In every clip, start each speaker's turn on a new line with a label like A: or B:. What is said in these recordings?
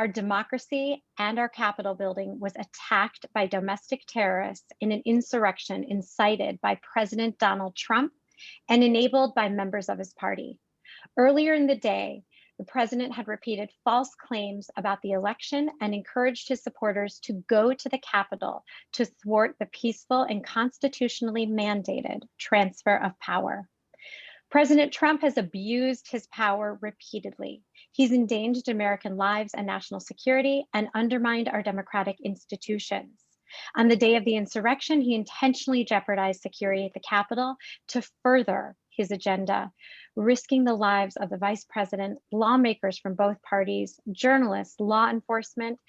A: Our democracy and our Capitol building was attacked by domestic terrorists in an insurrection incited by President Donald Trump and enabled by members of his party. Earlier in the day, the president had repeated false claims about the election and encouraged his supporters to go to the Capitol to thwart the peaceful and constitutionally mandated transfer of power. President Trump has abused his power repeatedly. He's endangered American lives and national security and undermined our democratic institutions. On the day of the insurrection, he intentionally jeopardized security at the Capitol to further his agenda, risking the lives of the vice president, lawmakers from both parties, journalists, law enforcement,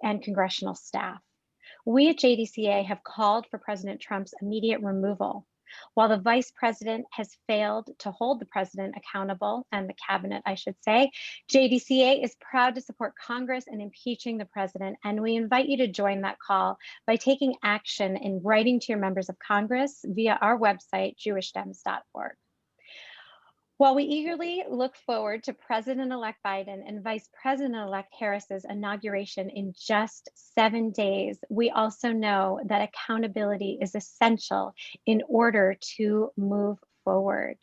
A: and congressional staff. We at JDCA have called for President Trump's immediate removal. While the vice president has failed to hold the president accountable, and the cabinet, I should say, JDCA is proud to support Congress in impeaching the president, and we invite you to join that call by taking action in writing to your members of Congress via our website, jewishdems.org. While we eagerly look forward to President-elect Biden and Vice President-elect Harris's inauguration in just 7 days, we also know that accountability is essential in order to move forward.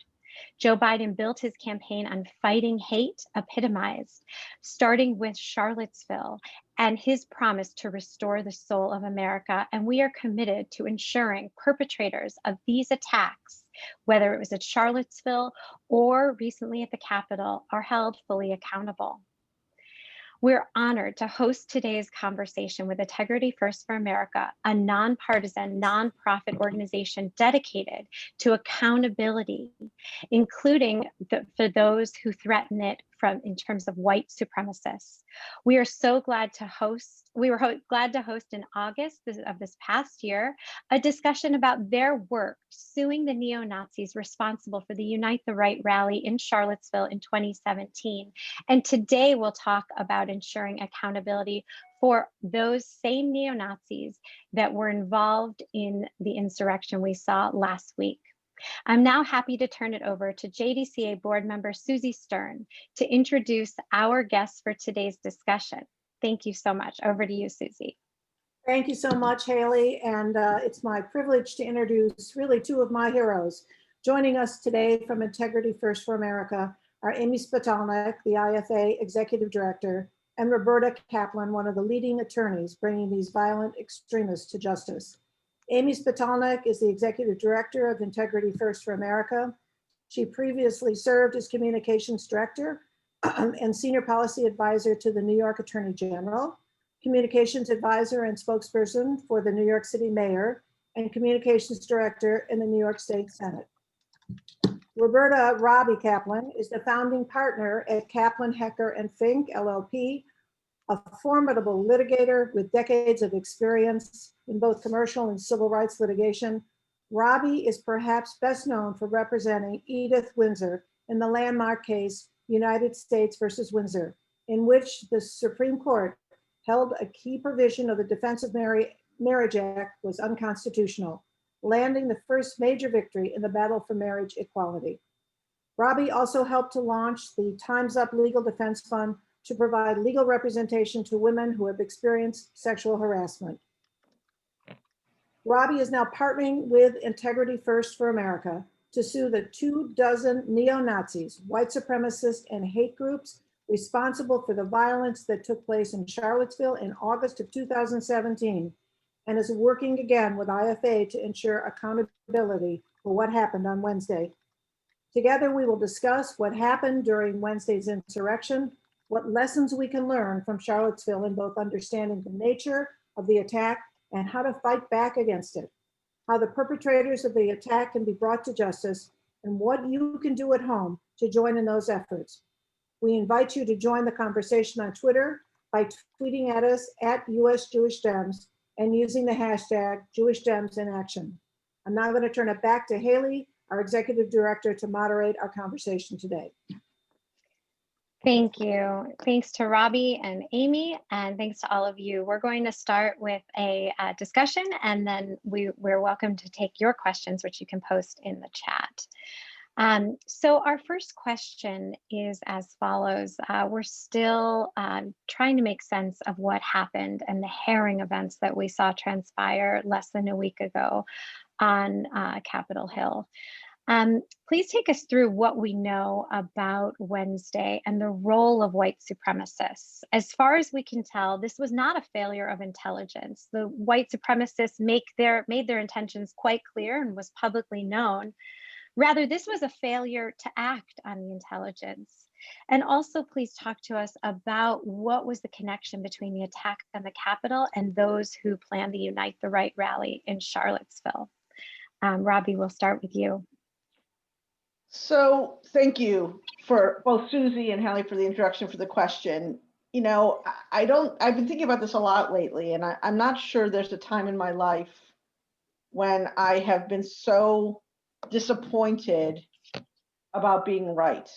A: Joe Biden built his campaign on fighting hate epitomized, starting with Charlottesville and his promise to restore the soul of America. And we are committed to ensuring perpetrators of these attacks, whether it was at Charlottesville or recently at the Capitol, are held fully accountable. We're honored to host today's conversation with Integrity First for America, a nonpartisan, nonprofit organization dedicated to accountability, including for those who threaten it in terms of white supremacists. We are so glad to host, glad to host in August of this past year, a discussion about their work suing the neo-Nazis responsible for the Unite the Right rally in Charlottesville in 2017. And today we'll talk about ensuring accountability for those same neo-Nazis that were involved in the insurrection we saw last week. I'm now happy to turn it over to JDCA board member Susie Stern to introduce our guests for today's discussion. Thank you so much. Over to you, Susie.
B: Thank you so much, Halie. And it's my privilege to introduce really two of my heroes. Joining us today from Integrity First for America are Amy Spitalnick, the IFA Executive Director, and Roberta Kaplan, one of the leading attorneys bringing these violent extremists to justice. Amy Spitalnick is the Executive Director of Integrity First for America. She previously served as Communications Director and Senior Policy Advisor to the New York Attorney General, Communications Advisor and Spokesperson for the New York City Mayor, and Communications Director in the New York State Senate. Robbie Kaplan is the founding partner at Kaplan, Hecker and Fink, LLP, a formidable litigator with decades of experience in both commercial and civil rights litigation. Robbie is perhaps best known for representing Edith Windsor in the landmark case United States versus Windsor, in which the Supreme Court held a key provision of the Defense of Marriage Act was unconstitutional, landing the first major victory in the battle for marriage equality. Robbie also helped to launch the Time's Up Legal Defense Fund to provide legal representation to women who have experienced sexual harassment. Robbie is now partnering with Integrity First for America to sue the 24 neo-Nazis, white supremacists, and hate groups responsible for the violence that took place in Charlottesville in August of 2017, and is working again with IFA to ensure accountability for what happened on Wednesday. Together, we will discuss what happened during Wednesday's insurrection, what lessons we can learn from Charlottesville in both understanding the nature of the attack and how to fight back against it, how the perpetrators of the attack can be brought to justice, and what you can do at home to join in those efforts. We invite you to join the conversation on Twitter by tweeting at us at US Jewish Dems and using the hashtag JewishDemsInAction. I'm now going to turn it back to Halie, our Executive Director, to moderate our conversation today.
A: Thank you. Thanks to Robbie and Amy, and thanks to all of you. We're going to start with a discussion, and then we're welcome to take your questions, which you can post in the chat. So our first question is as follows. We're still trying to make sense of what happened and the herring events that we saw transpire less than a week ago on Capitol Hill. Please take us through what we know about Wednesday and the role of white supremacists. As far as we can tell, this was not a failure of intelligence. The white supremacists made their intentions quite clear and was publicly known. Rather, this was a failure to act on the intelligence. And also, please talk to us about what was the connection between the attack on the Capitol and those who planned the Unite the Right rally in Charlottesville. Robbie, we'll start with you.
C: So thank you for both Susie and Halie for the introduction, for the question. You know, I've been thinking about this a lot lately, and I'm not sure there's a time in my life when I have been so disappointed about being right.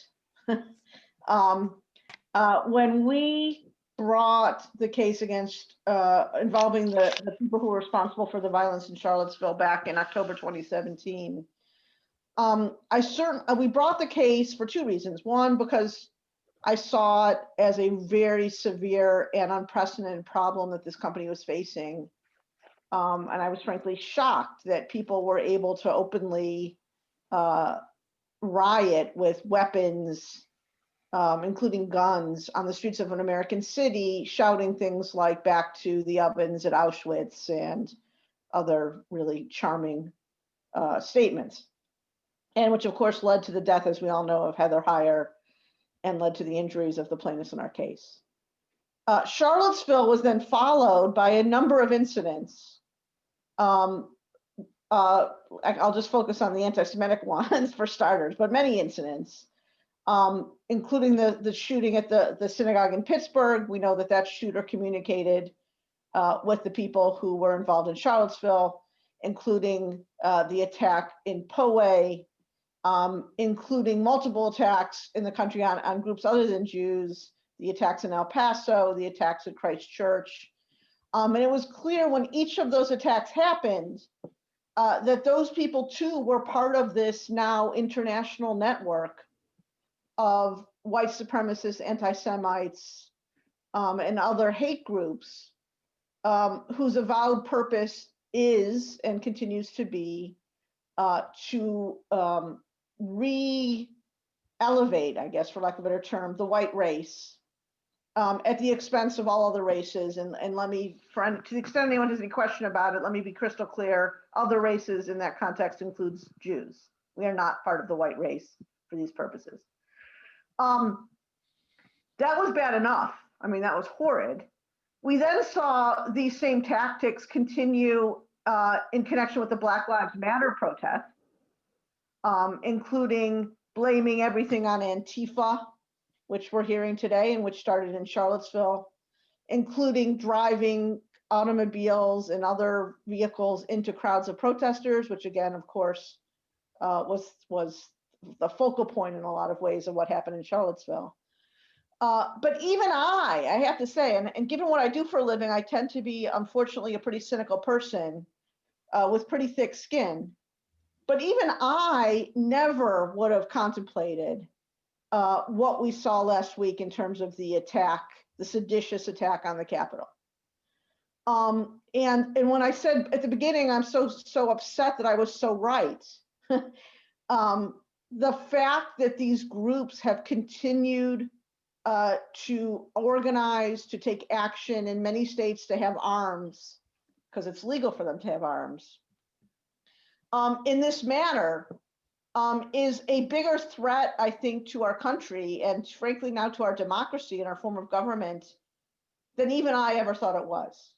C: When we brought the case against involving the people who were responsible for the violence in Charlottesville back in October 2017, we brought the case for two reasons. One, because I saw it as a very severe and unprecedented problem that this company was facing. And I was frankly shocked that people were able to openly riot with weapons, including guns, on the streets of an American city, shouting things like "back to the ovens" at Auschwitz and other really charming statements. And which of course led to the death, as we all know, of Heather Heyer and led to the injuries of the plaintiffs in our case. Charlottesville was then followed by a number of incidents. I'll just focus on the anti-Semitic ones for starters, but many incidents, including the shooting at the synagogue in Pittsburgh. We know that shooter communicated with the people who were involved in Charlottesville, including the attack in Poway, including multiple attacks in the country on groups other than Jews, the attacks in El Paso, the attacks at Christ Church. And it was clear when each of those attacks happened that those people too were part of this now international network of white supremacists, anti-Semites, and other hate groups whose avowed purpose is and continues to be to re-elevate, I guess, for lack of a better term, the white race at the expense of all other races. And let me, to the extent anyone has any question about it, let me be crystal clear. Other races in that context includes Jews. We are not part of the white race for these purposes. That was bad enough. I mean, that was horrid. We then saw these same tactics continue in connection with the Black Lives Matter protest, including blaming everything on Antifa, which we're hearing today and which started in Charlottesville, including driving automobiles and other vehicles into crowds of protesters, which again, of course, was the focal point in a lot of ways of what happened in Charlottesville. But even I have to say, and given what I do for a living, I tend to be, unfortunately, a pretty cynical person with pretty thick skin. But even I never would have contemplated what we saw last week in terms of the attack, the seditious attack on the Capitol. And when I said at the beginning, I'm so upset that I was so right. The fact that these groups have continued to organize, to take action in many states, to have arms, because it's legal for them to have arms, in this manner, is a bigger threat, I think, to our country and frankly now to our democracy and our form of government than even I ever thought it was.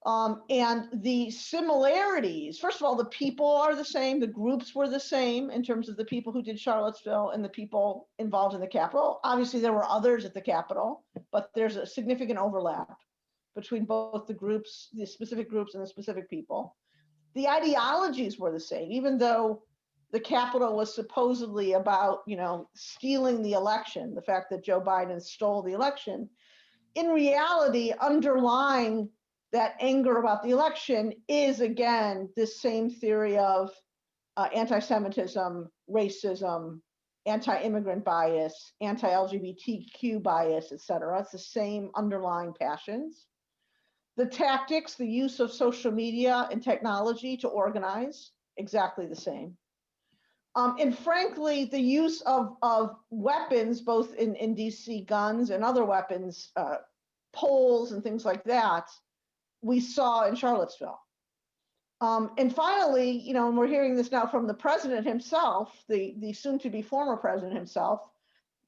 C: And the similarities, first of all, the people are the same, the groups were the same in terms of the people who did Charlottesville and the people involved in the Capitol. Obviously, there were others at the Capitol, but there's a significant overlap between both the groups, the specific groups and the specific people. The ideologies were the same, even though the Capitol was supposedly about, stealing the election, the fact that Joe Biden stole the election. In reality, underlying that anger about the election is, again, this same theory of anti-Semitism, racism, anti-immigrant bias, anti-LGBTQ bias, etc. It's the same underlying passions. The tactics, the use of social media and technology to organize, exactly the same. And frankly, the use of weapons, both in DC, guns and other weapons, poles and things like that, we saw in Charlottesville. And finally, you know, and we're hearing this now from the president himself, the soon-to-be former president himself,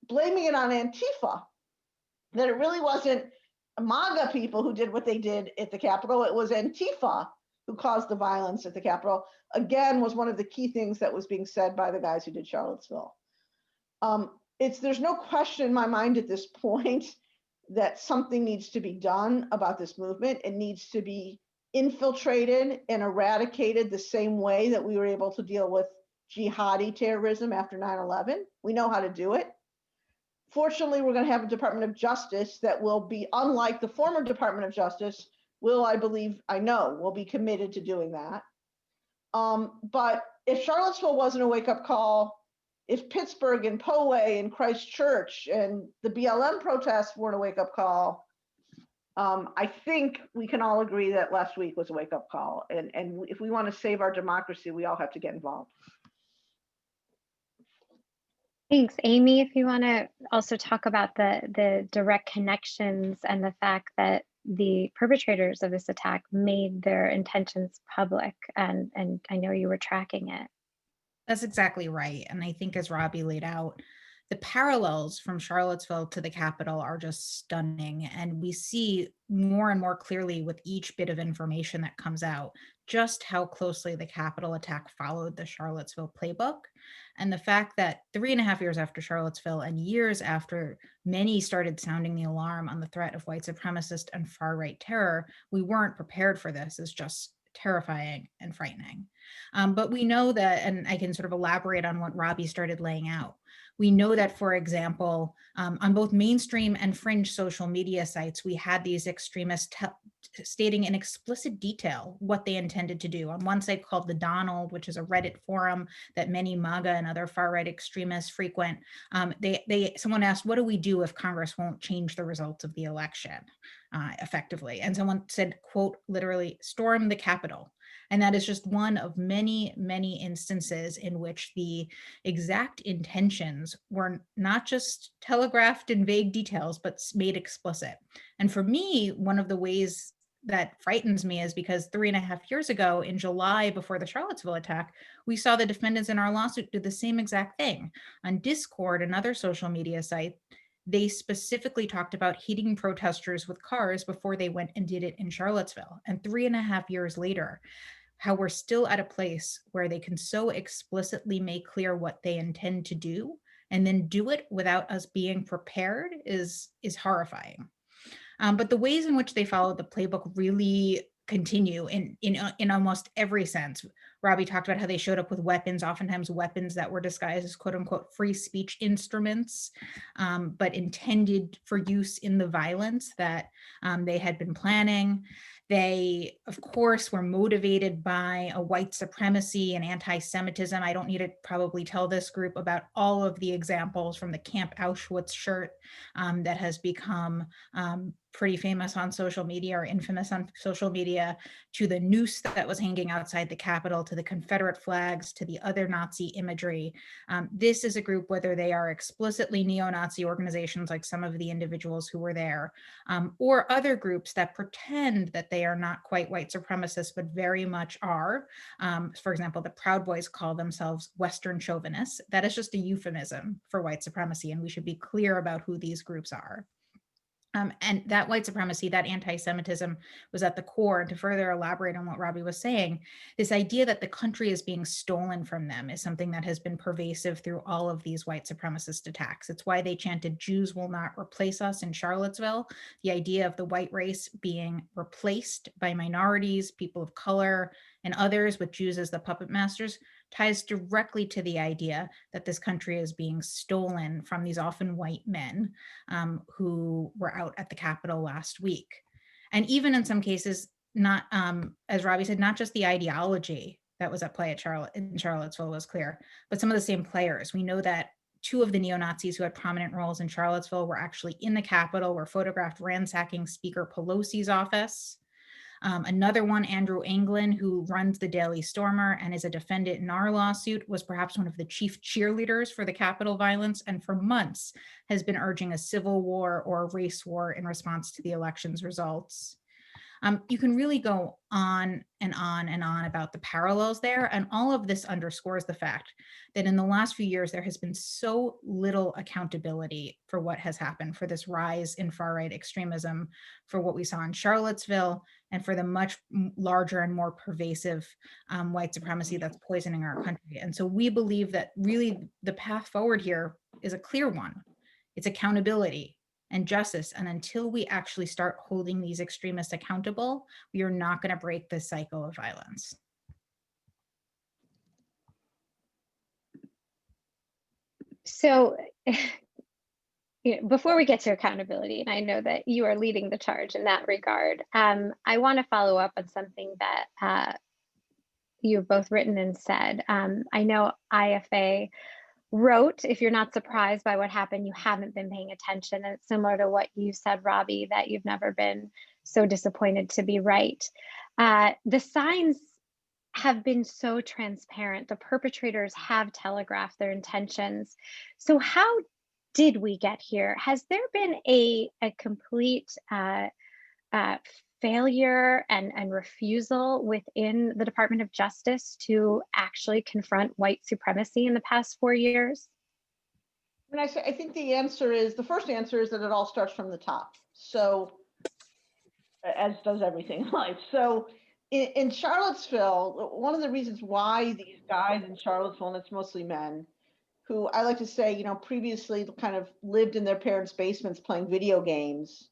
C: blaming it on Antifa, that it really wasn't MAGA people who did what they did at the Capitol, it was Antifa who caused the violence at the Capitol, again, was one of the key things that was being said by the guys who did Charlottesville. There's no question in my mind at this point that something needs to be done about this movement. It needs to be infiltrated and eradicated the same way that we were able to deal with jihadi terrorism after 9/11. We know how to do it. Fortunately, we're going to have a Department of Justice that will be unlike the former Department of Justice, I know, will be committed to doing that. But if Charlottesville wasn't a wake-up call, if Pittsburgh and Poway and Christchurch and the BLM protests weren't a wake-up call, I think we can all agree that last week was a wake-up call. And if we want to save our democracy, we all have to get involved.
A: Thanks, Amy. If you want to also talk about the direct connections and the fact that the perpetrators of this attack made their intentions public, and I know you were tracking it.
D: That's exactly right. And I think as Robbie laid out, the parallels from Charlottesville to the Capitol are just stunning. And we see more and more clearly with each bit of information that comes out, just how closely the Capitol attack followed the Charlottesville playbook. And the fact that 3.5 years after Charlottesville and years after many started sounding the alarm on the threat of white supremacist and far-right terror, we weren't prepared for this is just terrifying and frightening. But we know that, and I can sort of elaborate on what Robbie started laying out. We know that, for example, on both mainstream and fringe social media sites, we had these extremists stating in explicit detail what they intended to do. On one site called The Donald, which is a Reddit forum that many MAGA and other far-right extremists frequent, someone asked, what do we do if Congress won't change the results of the election effectively? And someone said, quote, literally, storm the Capitol. And that is just one of many, many instances in which the exact intentions were not just telegraphed in vague details, but made explicit. And for me, one of the ways that frightens me is because 3.5 years ago in July, before the Charlottesville attack, we saw the defendants in our lawsuit do the same exact thing. On Discord, another social media site, they specifically talked about hitting protesters with cars before they went and did it in Charlottesville. And 3.5 years later, how we're still at a place where they can so explicitly make clear what they intend to do and then do it without us being prepared is horrifying. But the ways in which they followed the playbook really continue in almost every sense. Robbie talked about how they showed up with weapons, oftentimes weapons that were disguised as quote unquote free speech instruments, but intended for use in the violence that they had been planning. They, of course, were motivated by a white supremacy and anti-Semitism. I don't need to probably tell this group about all of the examples from the Camp Auschwitz shirt that has become pretty famous on social media or infamous on social media, to the noose that was hanging outside the Capitol, to the Confederate flags, to the other Nazi imagery. This is a group, whether they are explicitly neo-Nazi organizations like some of the individuals who were there, or other groups that pretend that they are not quite white supremacists, but very much are. For example, the Proud Boys call themselves Western chauvinists. That is just a euphemism for white supremacy, and we should be clear about who these groups are. And that white supremacy, that anti-Semitism was at the core. And to further elaborate on what Robbie was saying, this idea that the country is being stolen from them is something that has been pervasive through all of these white supremacist attacks. It's why they chanted, "Jews will not replace us" in Charlottesville. The idea of the white race being replaced by minorities, people of color, and others with Jews as the puppet masters ties directly to the idea that this country is being stolen from these often white men who were out at the Capitol last week. And even in some cases, not, as Robbie said, not just the ideology that was at play in Charlottesville was clear, but some of the same players. We know that 2 of the neo-Nazis who had prominent roles in Charlottesville were actually in the Capitol, were photographed ransacking Speaker Pelosi's office. Another one, Andrew Anglin, who runs the Daily Stormer and is a defendant in our lawsuit, was perhaps one of the chief cheerleaders for the Capitol violence, and for months has been urging a civil war or a race war in response to the election's results. You can really go on and on and on about the parallels there. And all of this underscores the fact that in the last few years, there has been so little accountability for what has happened, for this rise in far-right extremism, for what we saw in Charlottesville, and for the much larger and more pervasive white supremacy that's poisoning our country. And so we believe that really the path forward here is a clear one. It's accountability and justice. And until we actually start holding these extremists accountable, we are not going to break this cycle of violence.
A: So before we get to accountability, and I know that you are leading the charge in that regard, I want to follow up on something that you've both written and said. I know IFA wrote, if you're not surprised by what happened, you haven't been paying attention. And it's similar to what you said, Robbie, that you've never been so disappointed to be right. The signs have been so transparent. The perpetrators have telegraphed their intentions. So how did we get here? Has there been a complete failure and refusal within the Department of Justice to actually confront white supremacy in the past 4 years?
C: And I think the first answer is that it all starts from the top. So, as does everything in life. So in Charlottesville, one of the reasons why these guys in Charlottesville, and it's mostly men, who I like to say, previously kind of lived in their parents' basements playing video games,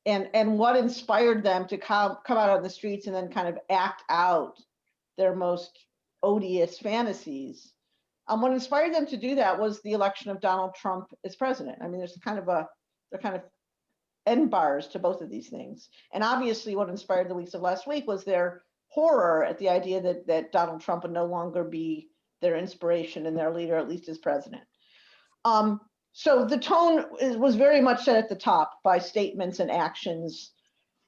C: and what inspired them to come out on the streets and then kind of act out their most odious fantasies. What inspired them to do that was the election of Donald Trump as president. I mean, they're kind of end bars to both of these things. And obviously what inspired the weeks of last week was their horror at the idea that Donald Trump would no longer be their inspiration and their leader, at least as president. So the tone was very much set at the top by statements and actions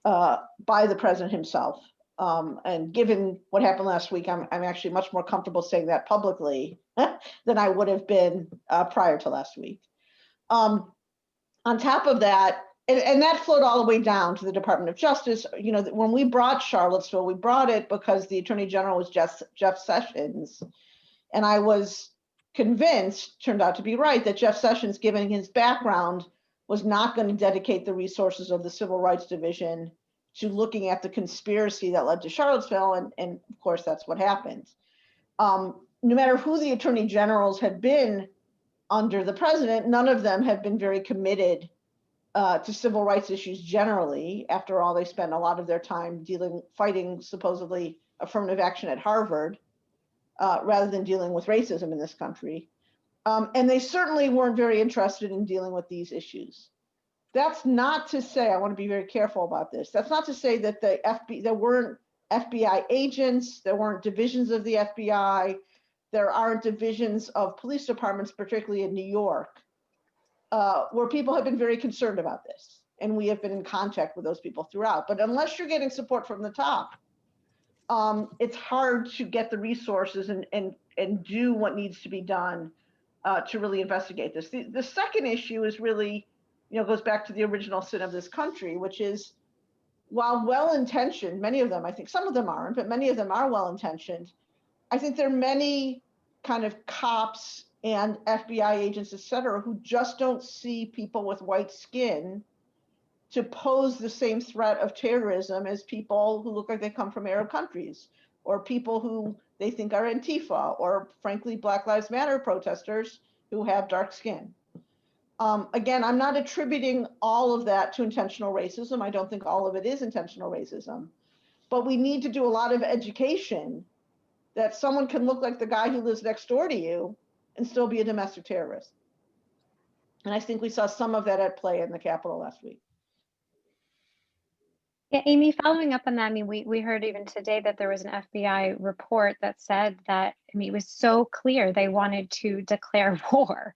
C: by the president himself. And given what happened last week, I'm actually much more comfortable saying that publicly than I would have been prior to last week. On top of that, and that flowed all the way down to the Department of Justice. When we brought Charlottesville, we brought it because the Attorney General was Jeff Sessions. And I was convinced, turned out to be right, that Jeff Sessions, given his background, was not going to dedicate the resources of the Civil Rights Division to looking at the conspiracy that led to Charlottesville. And of course, that's what happened. No matter who the attorney generals have been under the president, none of them have been very committed to civil rights issues generally. After all, they spent a lot of their time fighting supposedly affirmative action at Harvard, rather than dealing with racism in this country. And they certainly weren't very interested in dealing with these issues. That's not to say, I want to be very careful about this. That's not to say that there weren't FBI agents, there weren't divisions of the FBI, there aren't divisions of police departments, particularly in New York, where people have been very concerned about this. And we have been in contact with those people throughout. But unless you're getting support from the top, it's hard to get the resources and do what needs to be done to really investigate this. The second issue is really, goes back to the original sin of this country, which is, while well-intentioned, many of them, I think some of them aren't, but many of them are well-intentioned. I think there are many kind of cops and FBI agents, et cetera, who just don't see people with white skin to pose the same threat of terrorism as people who look like they come from Arab countries, or people who they think are Antifa, or frankly, Black Lives Matter protesters who have dark skin. Again, I'm not attributing all of that to intentional racism. I don't think all of it is intentional racism, but we need to do a lot of education that someone can look like the guy who lives next door to you and still be a domestic terrorist. And I think we saw some of that at play in the Capitol last week.
A: Yeah, Amy, following up on that, I mean, we heard even today that there was an FBI report that said that, I mean, it was so clear they wanted to declare war.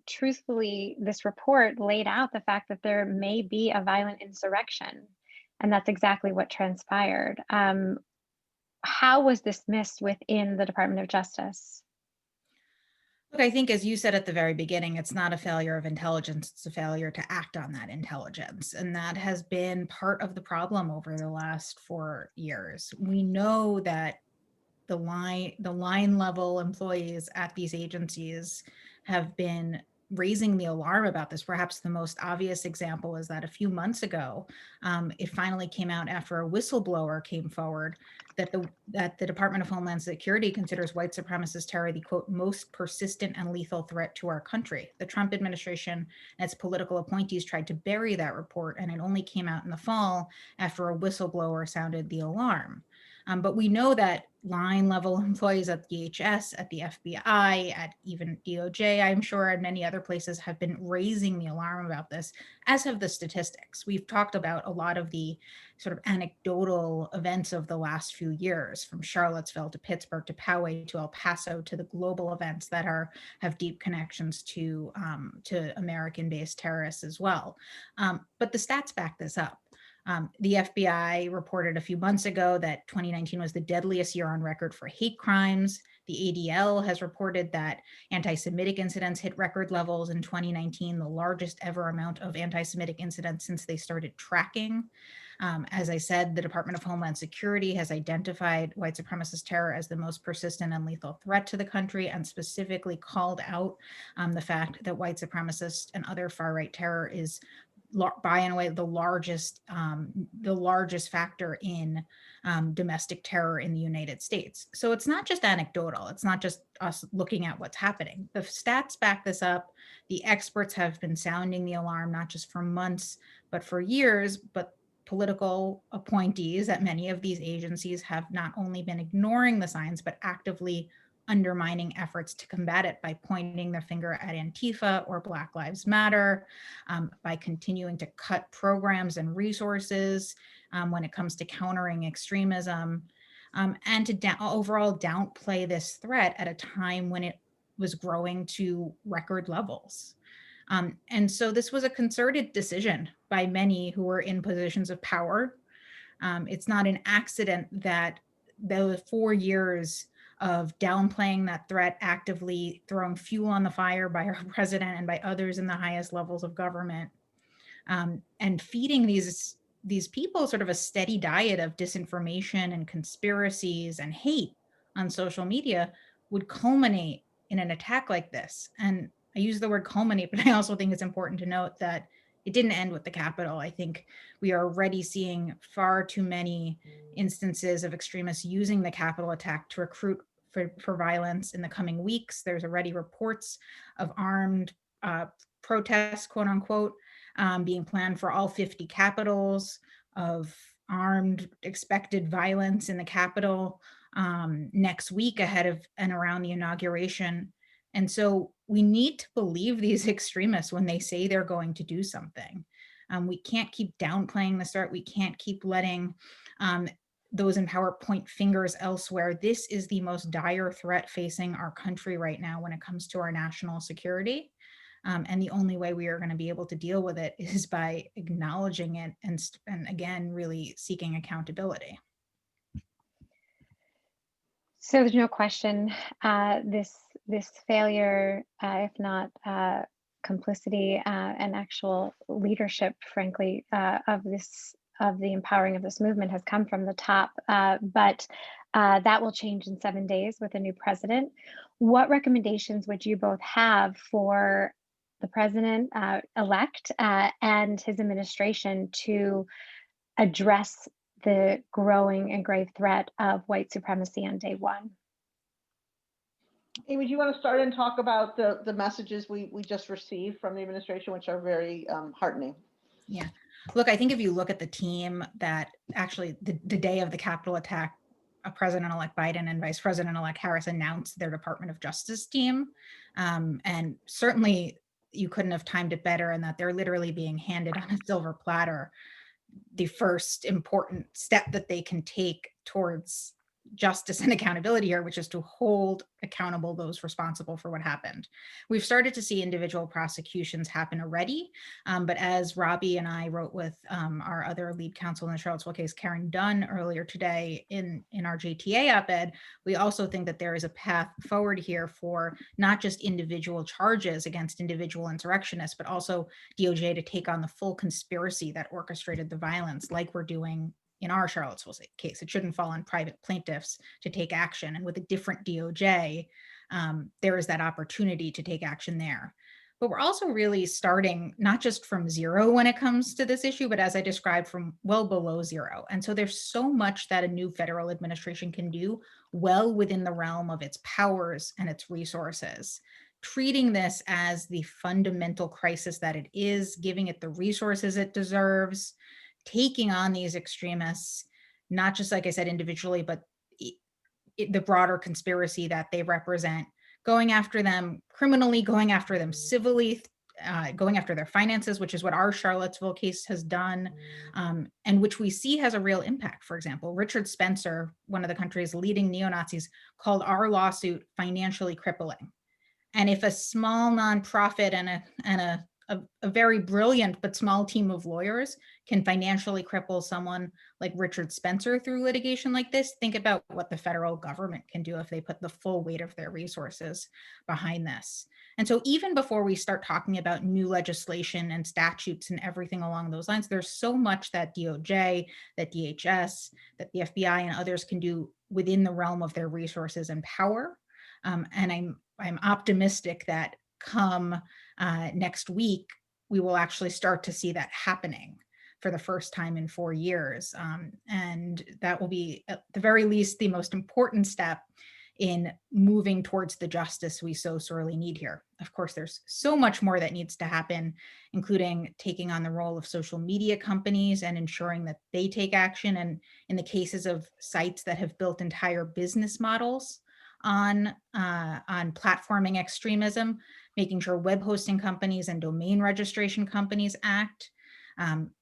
A: Truthfully, this report laid out the fact that there may be a violent insurrection, and that's exactly what transpired. How was this missed within the Department of Justice?
D: Look, I think, as you said at the very beginning, it's not a failure of intelligence, it's a failure to act on that intelligence. And that has been part of the problem over the last 4 years. We know that the line level employees at these agencies have been raising the alarm about this. Perhaps the most obvious example is that a few months ago, it finally came out after a whistleblower came forward that the Department of Homeland Security considers white supremacist terror the, quote, most persistent and lethal threat to our country. The Trump administration and its political appointees tried to bury that report, and it only came out in the fall after a whistleblower sounded the alarm. But we know that line level employees at DHS, at the FBI, at even DOJ, I'm sure, and many other places have been raising the alarm about this, as have the statistics. We've talked about a lot of the sort of anecdotal events of the last few years, from Charlottesville to Pittsburgh to Poway to El Paso to the global events that have deep connections to American-based terrorists as well. But the stats back this up. The FBI reported a few months ago that 2019 was the deadliest year on record for hate crimes. The ADL has reported that anti-Semitic incidents hit record levels in 2019, the largest ever amount of anti-Semitic incidents since they started tracking. As I said, the Department of Homeland Security has identified white supremacist terror as the most persistent and lethal threat to the country, and specifically called out the fact that white supremacist and other far-right terror is by and away the largest factor in domestic terror in the United States. So it's not just anecdotal. It's not just us looking at what's happening. The stats back this up. The experts have been sounding the alarm, not just for months, but for years. But political appointees at many of these agencies have not only been ignoring the signs, but actively undermining efforts to combat it by pointing their finger at Antifa or Black Lives Matter, by continuing to cut programs and resources when it comes to countering extremism, and to overall downplay this threat at a time when it was growing to record levels. And so this was a concerted decision by many who were in positions of power. It's not an accident that the 4 years of downplaying that threat, actively throwing fuel on the fire by our president and by others in the highest levels of government, and feeding these people sort of a steady diet of disinformation and conspiracies and hate on social media would culminate in an attack like this. And I use the word culminate, but I also think it's important to note that it didn't end with the Capitol. I think we are already seeing far too many instances of extremists using the Capitol attack to recruit for violence in the coming weeks. There's already reports of armed protests, quote unquote, being planned for all 50 capitals, of armed expected violence in the Capitol next week ahead of and around the inauguration. And so we need to believe these extremists when they say they're going to do something. We can't keep downplaying the threat. We can't keep letting those in power point fingers elsewhere. This is the most dire threat facing our country right now when it comes to our national security. And the only way we are going to be able to deal with it is by acknowledging it and again, really seeking accountability.
A: So there's no question this failure, if not complicity and actual leadership, frankly, of the empowering of this movement has come from the top. But that will change in 7 days with a new president. What recommendations would you both have for the president elect and his administration to address the growing and grave threat of white supremacy on day one?
C: Amy, do you want to start and talk about the messages we just received from the administration, which are very heartening?
D: Yeah. Look, I think if you look at the team that actually the day of the Capitol attack, President-elect Biden and Vice President-elect Harris announced their Department of Justice team. And certainly you couldn't have timed it better, in that they're literally being handed on a silver platter the first important step that they can take towards justice and accountability here, which is to hold accountable those responsible for what happened. We've started to see individual prosecutions happen already, but as Robbie and I wrote with our other lead counsel in the Charlottesville case, Karen Dunn, earlier today in our JTA op-ed, we also think that there is a path forward here for not just individual charges against individual insurrectionists, but also DOJ to take on the full conspiracy that orchestrated the violence, like we're doing in our Charlottesville case. It shouldn't fall on private plaintiffs to take action. And with a different DOJ, there is that opportunity to take action there. But we're also really starting not just from zero when it comes to this issue, but as I described, from well below zero. And so there's so much that a new federal administration can do well within the realm of its powers and its resources. Treating this as the fundamental crisis that it is, giving it the resources it deserves, taking on these extremists, not just, like I said, individually, but the broader conspiracy that they represent, going after them criminally, going after them civilly, going after their finances, which is what our Charlottesville case has done, and which we see has a real impact. For example, Richard Spencer, one of the country's leading neo-Nazis, called our lawsuit financially crippling. And if a small nonprofit and a very brilliant but small team of lawyers can financially cripple someone like Richard Spencer through litigation like this, think about what the federal government can do if they put the full weight of their resources behind this. And so even before we start talking about new legislation and statutes and everything along those lines, there's so much that DOJ, that DHS, that the FBI and others can do within the realm of their resources and power. And I'm optimistic that come next week, we will actually start to see that happening for the first time in 4 years. And that will be, at the very least, the most important step in moving towards the justice we so sorely need here. Of course, there's so much more that needs to happen, including taking on the role of social media companies and ensuring that they take action. And in the cases of sites that have built entire business models on platforming extremism, making sure web hosting companies and domain registration companies act.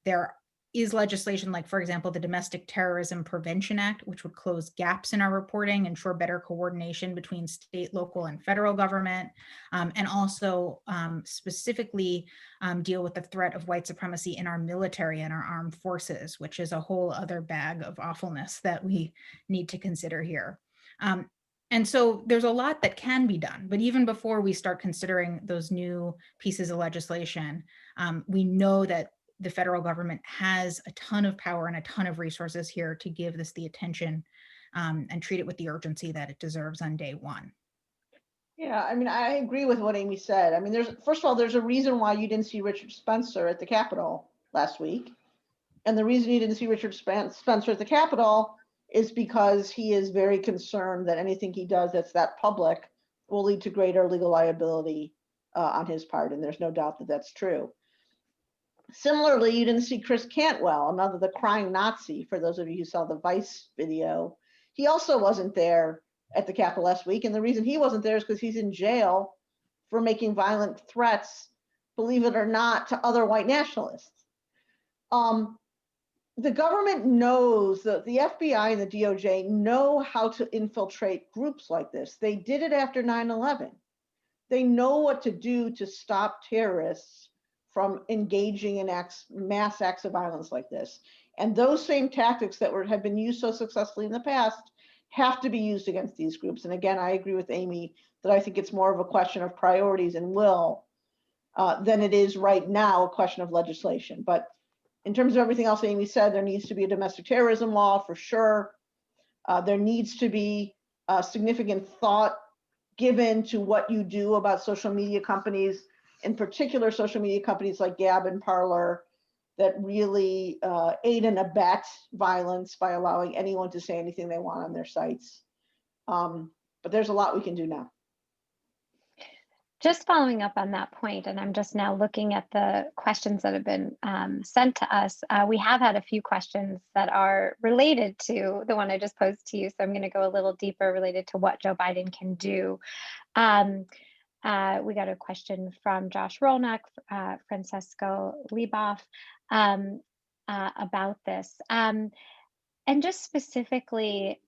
D: There is legislation like, for example, the Domestic Terrorism Prevention Act, which would close gaps in our reporting, ensure better coordination between state, local, and federal government, and also specifically deal with the threat of white supremacy in our military and our armed forces, which is a whole other bag of awfulness that we need to consider here. And so there's a lot that can be done, but even before we start considering those new pieces of legislation, we know that the federal government has a ton of power and a ton of resources here to give this the attention and treat it with the urgency that it deserves on day one.
C: Yeah, I mean, I agree with what Amy said. I mean, first of all, there's a reason why you didn't see Richard Spencer at the Capitol last week. And the reason you didn't see Richard Spencer at the Capitol is because he is very concerned that anything he does that's that public will lead to greater legal liability on his part. And there's no doubt that that's true. Similarly, you didn't see Chris Cantwell, the crying Nazi, for those of you who saw the Vice video. He also wasn't there at the Capitol last week. And the reason he wasn't there is because he's in jail for making violent threats, believe it or not, to other white nationalists. The government knows, that the FBI and the DOJ know how to infiltrate groups like this. They did it after 9/11. They know what to do to stop terrorists from engaging in mass acts of violence like this. And those same tactics that have been used so successfully in the past have to be used against these groups. And again, I agree with Amy that I think it's more of a question of priorities and will than it is right now a question of legislation. But in terms of everything else Amy said, there needs to be a domestic terrorism law for sure. There needs to be significant thought given to what you do about social media companies, in particular social media companies like Gab and Parler, that really aid and abet violence by allowing anyone to say anything they want on their sites. But there's a lot we can do now.
A: Just following up on that point, and I'm just now looking at the questions that have been sent to us. We have had a few questions that are related to the one I just posed to you. So I'm going to go a little deeper related to what Joe Biden can do. We got a question from Josh Rolnack, Francesco Lieboff. about this. And just specifically,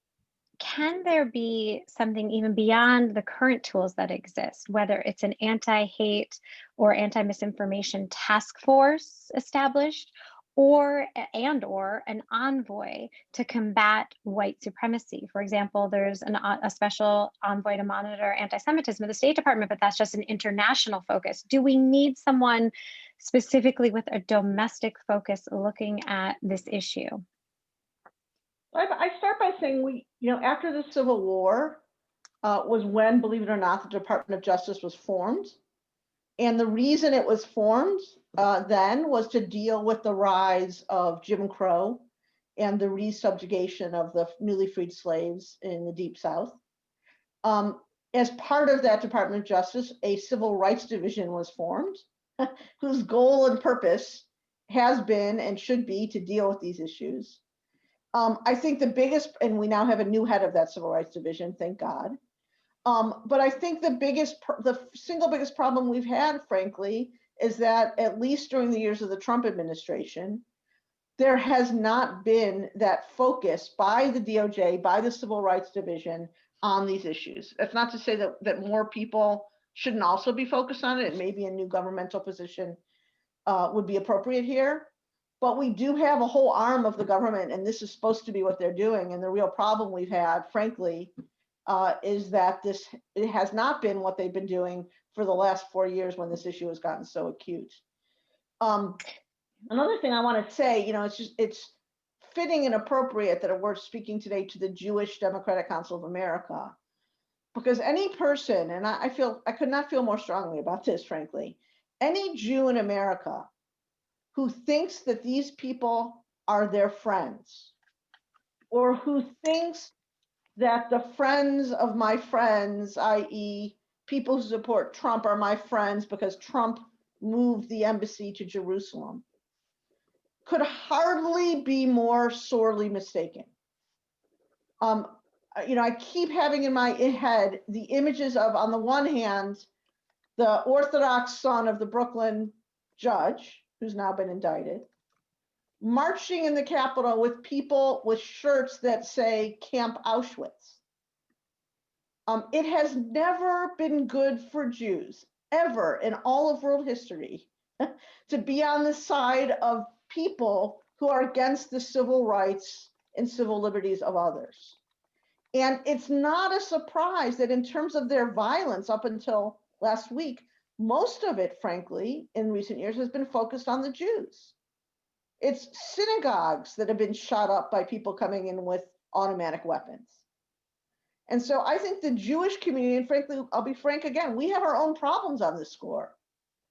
A: can there be something even beyond the current tools that exist, whether it's an anti-hate or anti-misinformation task force established, or an envoy to combat white supremacy? For example, there's a special envoy to monitor anti-Semitism in the State Department, but that's just an international focus. Do we need someone specifically with a domestic focus looking at this issue?
C: I start by saying after the Civil War was when, believe it or not, the Department of Justice was formed. And the reason it was formed then was to deal with the rise of Jim Crow and the re-subjugation of the newly freed slaves in the Deep South. As part of that Department of Justice, a civil rights division was formed, whose goal and purpose has been and should be to deal with these issues. I think the biggest, and we now have a new head of that civil rights division, thank God. But I think the single biggest problem we've had, frankly, is that at least during the years of the Trump administration, there has not been that focus by the DOJ, by the Civil Rights Division on these issues. That's not to say that more people shouldn't also be focused on it. Maybe a new governmental position would be appropriate here. But we do have a whole arm of the government, and this is supposed to be what they're doing. And the real problem we've had, frankly, is that it has not been what they've been doing for the last 4 years when this issue has gotten so acute. Another thing I want to say, it's fitting and appropriate that we're speaking today to the Jewish Democratic Council of America, because any person, and I could not feel more strongly about this, frankly, any Jew in America who thinks that these people are their friends, or who thinks that the friends of my friends, i.e. people who support Trump, are my friends because Trump moved the embassy to Jerusalem, could hardly be more sorely mistaken. I keep having in my head the images of, on the one hand, the Orthodox son of the Brooklyn judge, who's now been indicted, marching in the Capitol with people with shirts that say Camp Auschwitz. It has never been good for Jews, ever in all of world history, to be on the side of people who are against the civil rights and civil liberties of others. And it's not a surprise that in terms of their violence up until last week, most of it, frankly, in recent years has been focused on the Jews. It's synagogues that have been shot up by people coming in with automatic weapons. And so I think the Jewish community, and frankly, I'll be frank again, we have our own problems on this score.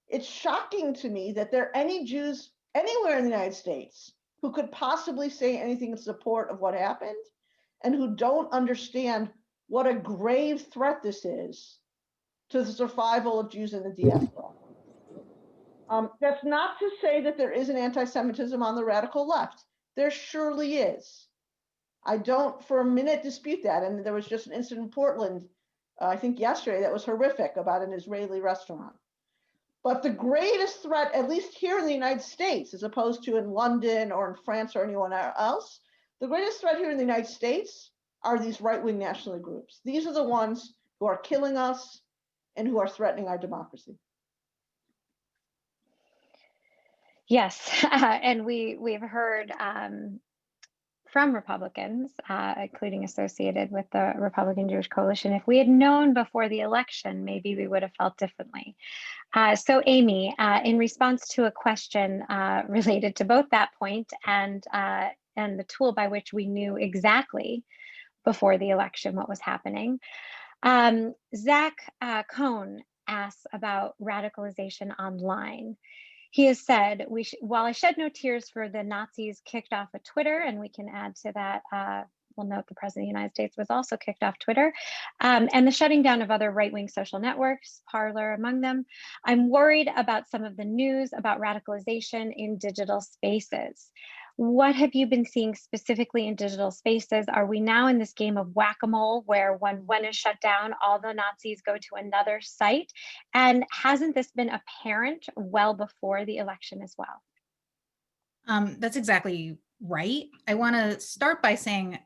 C: It's shocking to me that there are any Jews anywhere in the United States who could possibly say anything in support of what happened and who don't understand what a grave threat this is to the survival of Jews in the diaspora. That's not to say that there isn't anti-Semitism on the radical left. There surely is. I don't for a minute dispute that. And there was just an incident in Portland, I think yesterday, that was horrific about an Israeli restaurant. But the greatest threat, at least here in the United States, as opposed to in London or in France or anyone else, the greatest threat here in the United States are these right-wing national groups. These are the ones who are killing us and who are threatening our democracy.
A: Yes, and we've heard from Republicans, including associated with the Republican Jewish Coalition, if we had known before the election, maybe we would have felt differently. So Amy, in response to a question related to both that point and the tool by which we knew exactly before the election what was happening, Zach Cohn asks about radicalization online. He has said, while I shed no tears for the Nazis kicked off of Twitter, and we can add to that, we'll note the President of the United States was also kicked off Twitter, and the shutting down of other right-wing social networks, Parler among them, I'm worried about some of the news about radicalization in digital spaces. What have you been seeing specifically in digital spaces? Are we now in this game of whack-a-mole where when one is shut down, all the Nazis go to another site? And hasn't this been apparent well before the election as well?
D: That's exactly right. I want to start by saying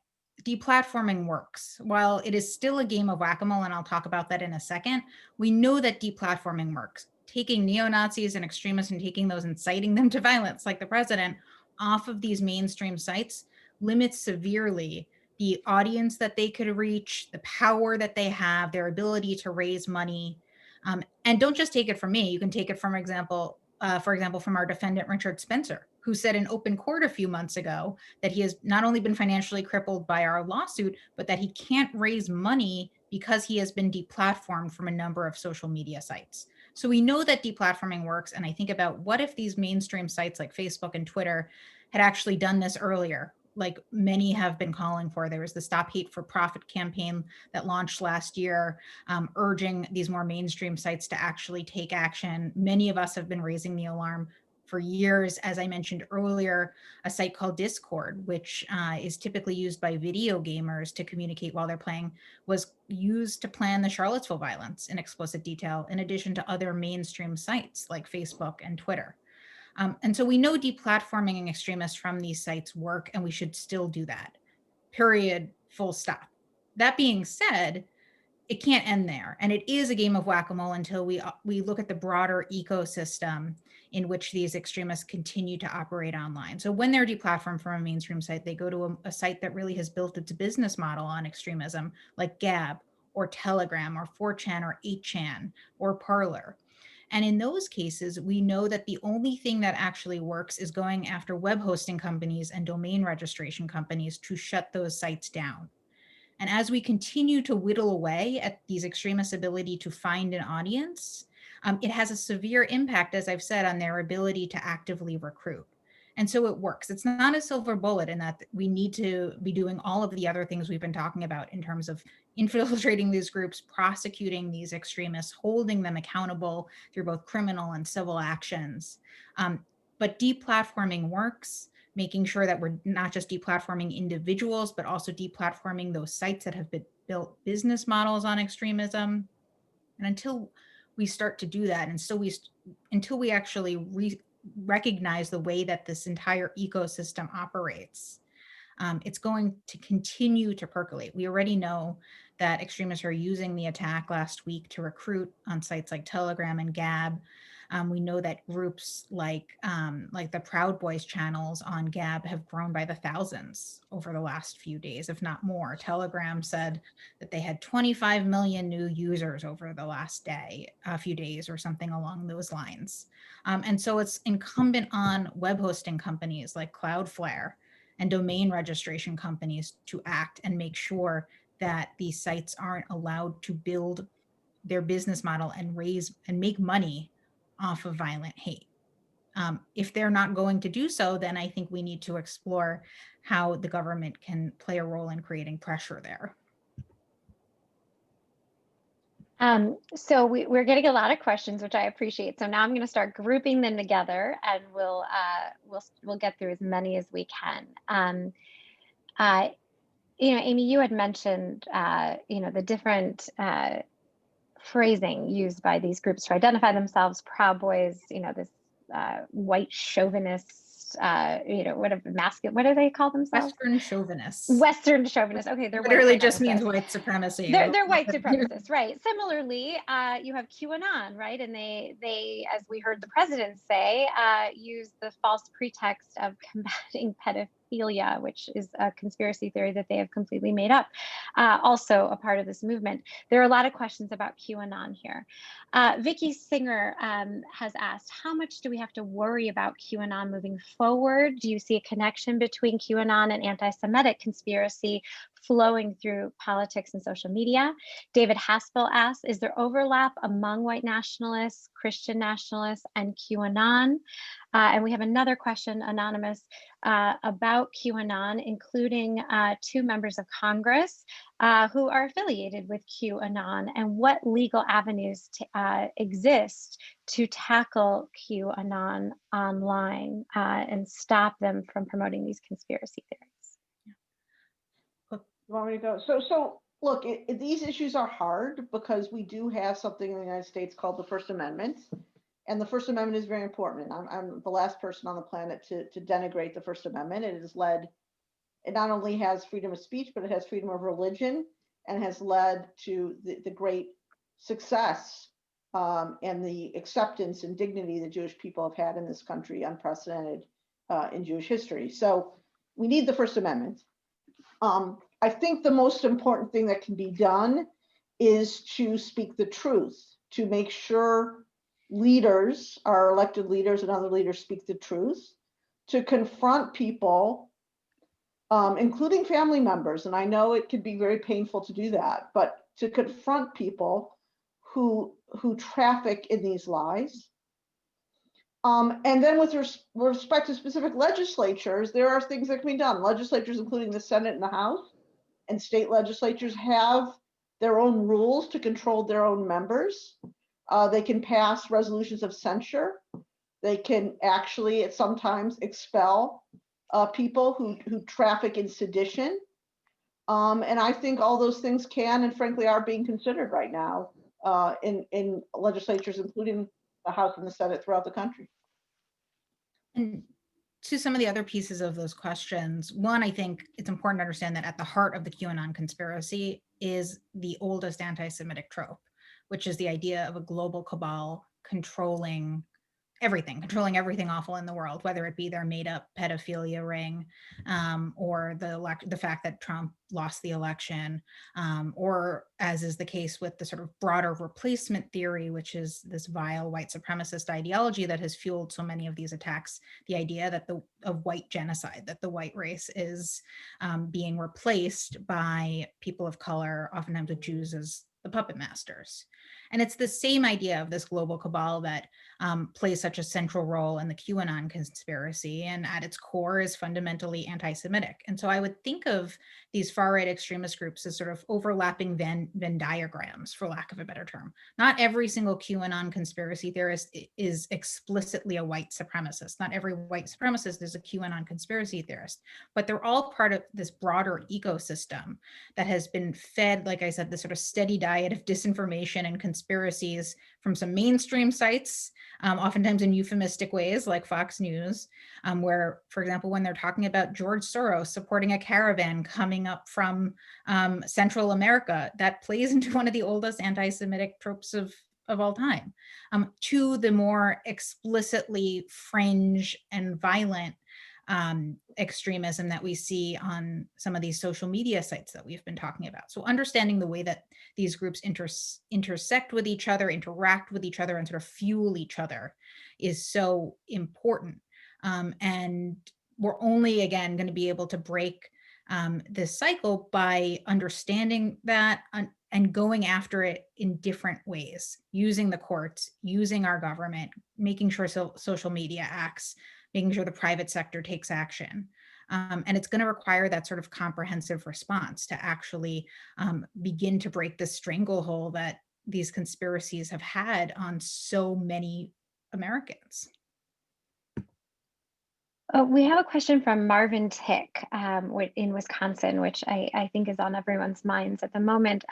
D: deplatforming works. While it is still a game of whack-a-mole, and I'll talk about that in a second, we know that deplatforming works. Taking neo-Nazis and extremists and taking those, inciting them to violence, like the president, off of these mainstream sites limits severely the audience that they could reach, the power that they have, their ability to raise money. And don't just take it from me. You can take it from for example, from our defendant, Richard Spencer, who said in open court a few months ago that he has not only been financially crippled by our lawsuit, but that he can't raise money because he has been deplatformed from a number of social media sites. So we know that deplatforming works. And I think about, what if these mainstream sites like Facebook and Twitter had actually done this earlier, like many have been calling for? There was the Stop Hate for Profit campaign that launched last year, urging these more mainstream sites to actually take action. Many of us have been raising the alarm for years. As I mentioned earlier, a site called Discord, which is typically used by video gamers to communicate while they're playing, was used to plan the Charlottesville violence in explicit detail, in addition to other mainstream sites like Facebook and Twitter. And so we know deplatforming extremists from these sites work, and we should still do that. Period. Full stop. That being said, it can't end there. And it is a game of whack-a-mole until we look at the broader ecosystem in which these extremists continue to operate online. So when they're deplatformed from a mainstream site, they go to a site that really has built its business model on extremism, like Gab or Telegram or 4chan or 8chan or Parler. And in those cases, we know that the only thing that actually works is going after web hosting companies and domain registration companies to shut those sites down. And as we continue to whittle away at these extremists' ability to find an audience, it has a severe impact, as I've said, on their ability to actively recruit. And so it works. It's not a silver bullet in that we need to be doing all of the other things we've been talking about in terms of infiltrating these groups, prosecuting these extremists, holding them accountable through both criminal and civil actions. But deplatforming works, making sure that we're not just deplatforming individuals, but also deplatforming those sites that have been built business models on extremism. And until we start to do that, and until we actually recognize the way that this entire ecosystem operates, it's going to continue to percolate. We already know that extremists are using the attack last week to recruit on sites like Telegram and Gab. We know that groups like the Proud Boys channels on Gab have grown by the thousands over the last few days, if not more. Telegram said that they had 25 million new users over the last few days, or something along those lines. And so it's incumbent on web hosting companies like Cloudflare and domain registration companies to act and make sure that these sites aren't allowed to build their business model and make money off of violent hate. If they're not going to do so, then I think we need to explore how the government can play a role in creating pressure there.
A: So we're getting a lot of questions, which I appreciate. So now I'm going to start grouping them together, and we'll get through as many as we can. Amy, you had mentioned the different phrasing used by these groups to identify themselves. Proud Boys, this white chauvinist, what do they call themselves?
D: Western chauvinists.
A: Western chauvinists. Okay, they're
D: literally just means white supremacy.
A: They're white supremacists, right? Similarly, you have QAnon, right? And they, as we heard the president say, use the false pretext of combating pedophilia, which is a conspiracy theory that they have completely made up. Also a part of this movement. There are a lot of questions about QAnon here. Vicky Singer has asked, how much do we have to worry about QAnon moving forward? Do you see a connection between QAnon and anti-Semitic conspiracy flowing through politics and social media? David Haspel asks, is there overlap among white nationalists, Christian nationalists, and QAnon? And we have another question, anonymous, about QAnon, including 2 members of Congress who are affiliated with QAnon, and what legal avenues exist to tackle QAnon online and stop them from promoting these conspiracy theories.
C: You want me to go? So look, these issues are hard because we do have something in the United States called the First Amendment. And the First Amendment is very important. And I'm the last person on the planet to denigrate the First Amendment. It not only has freedom of speech, but it has freedom of religion, and has led to the great success and the acceptance and dignity that Jewish people have had in this country, unprecedented in Jewish history. So we need the First Amendment. I think the most important thing that can be done is to speak the truth, to make sure leaders, our elected leaders and other leaders, speak the truth, to confront people, including family members. And I know it can be very painful to do that, but to confront people who traffic in these lies. And then with respect to specific legislatures, there are things that can be done. Legislatures, including the Senate and the House, and state legislatures have their own rules to control their own members. They can pass resolutions of censure. They can actually sometimes expel people who traffic in sedition. And I think all those things can and frankly are being considered right now in legislatures, including the House and the Senate throughout the country.
D: And to some of the other pieces of those questions, one, I think it's important to understand that at the heart of the QAnon conspiracy is the oldest anti-Semitic trope, which is the idea of a global cabal controlling everything awful in the world, whether it be their made-up pedophilia ring, or the fact that Trump lost the election, or as is the case with the sort of broader replacement theory, which is this vile white supremacist ideology that has fueled so many of these attacks, the idea that of white genocide, that the white race is being replaced by people of color, oftentimes with Jews as the puppet masters. And it's the same idea of this global cabal that plays such a central role in the QAnon conspiracy, and at its core is fundamentally anti-Semitic. And so I would think of these far-right extremist groups as sort of overlapping Venn diagrams, for lack of a better term. Not every single QAnon conspiracy theorist is explicitly a white supremacist. Not every white supremacist is a QAnon conspiracy theorist, but they're all part of this broader ecosystem that has been fed, like I said, this sort of steady diet of disinformation and conspiracies from some mainstream sites, oftentimes in euphemistic ways like Fox News, where, for example, when they're talking about George Soros supporting a caravan coming up from Central America, that plays into one of the oldest anti-Semitic tropes of all time, to the more explicitly fringe and violent extremism that we see on some of these social media sites that we've been talking about. So understanding the way that these groups intersect with each other, interact with each other, and sort of fuel each other is so important. And we're only, again, going to be able to break this cycle by understanding that and going after it in different ways, using the courts, using our government, making sure social media acts, making sure the private sector takes action. And it's going to require that sort of comprehensive response to actually begin to break the stranglehold that these conspiracies have had on so many Americans.
A: We have a question from Marvin Tick in Wisconsin, which I think is on everyone's minds at the moment,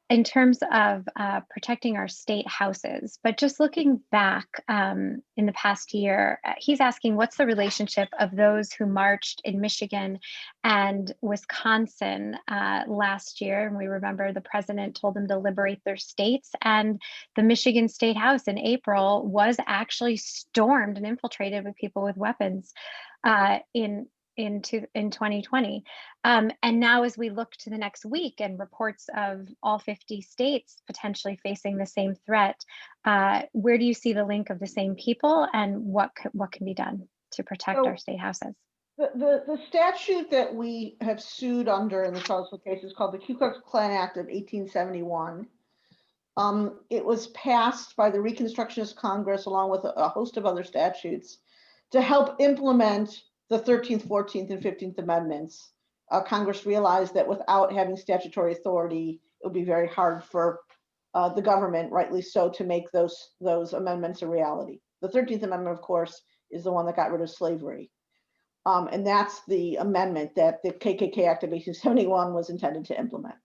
A: in terms of protecting our state houses. But just looking back in the past year, he's asking, what's the relationship of those who marched in Michigan and Wisconsin last year? And we remember the president told them to liberate their states, and the Michigan State House in April was actually stormed and infiltrated with people with weapons in 2020. And now as we look to the next week and reports of all 50 states potentially facing the same threat, where do you see the link of the same people, and what can be done to protect our state houses?
C: The statute that we have sued under in the Charlottesville case is called the Ku Klux Klan Act of 1871. It was passed by the Reconstructionist Congress along with a host of other statutes to help implement the 13th, 14th, and 15th Amendments. Congress realized that without having statutory authority, it would be very hard for the government, rightly so, to make those amendments a reality. The 13th Amendment, of course, is the one that got rid of slavery. And that's the amendment that the KKK Act of 1871 was intended to implement.